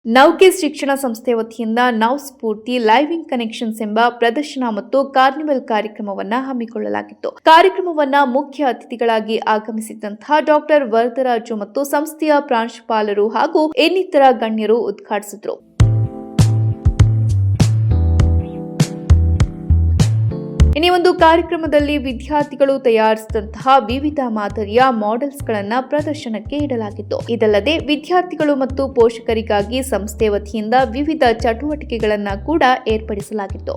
ನೌಕೆ ಶಿಕ್ಷಣ ಸಂಸ್ಥೆ ವತಿಯಿಂದ ನೌ ಸ್ಫೂರ್ತಿ ಲೈವಿಂಗ್ ಕನೆಕ್ಷನ್ಸ್ ಎಂಬ ಪ್ರದರ್ಶನ ಮತ್ತು ಕಾರ್ನಿವಲ್ ಕಾರ್ಯಕ್ರಮವನ್ನು ಹಮ್ಮಿಕೊಳ್ಳಲಾಗಿತ್ತು. ಕಾರ್ಯಕ್ರಮವನ್ನು ಮುಖ್ಯ ಅತಿಥಿಗಳಾಗಿ ಆಗಮಿಸಿದ್ದಂತಹ ಡಾಕ್ಟರ್ ವರದರಾಜು ಮತ್ತು ಸಂಸ್ಥೆಯ ಪ್ರಾಂಶುಪಾಲರು ಹಾಗೂ ಇನ್ನಿತರ ಗಣ್ಯರು ಉದ್ಘಾಟಿಸಿದರು. ಈ ಒಂದು ಕಾರ್ಯಕ್ರಮದಲ್ಲಿ ವಿದ್ಯಾರ್ಥಿಗಳು ತಯಾರಿಸಿದಂತಹ ವಿವಿಧ ಮಾದರಿಯ ಮಾಡೆಲ್ಸ್ಗಳನ್ನು ಪ್ರದರ್ಶನಕ್ಕೆ ಇಡಲಾಗಿತ್ತು. ಇದಲ್ಲದೆ ವಿದ್ಯಾರ್ಥಿಗಳು ಮತ್ತು ಪೋಷಕರಿಗಾಗಿ ಸಂಸ್ಥೆ ವತಿಯಿಂದ ವಿವಿಧ ಚಟುವಟಿಕೆಗಳನ್ನು ಕೂಡ ಏರ್ಪಡಿಸಲಾಗಿತ್ತು.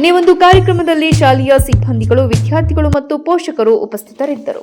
ಈ ಒಂದು ಕಾರ್ಯಕ್ರಮದಲ್ಲಿ ಶಾಲೆಯ ಸಿಬ್ಬಂದಿಗಳು, ವಿದ್ಯಾರ್ಥಿಗಳು ಮತ್ತು ಪೋಷಕರು ಉಪಸ್ಥಿತರಿದ್ದರು.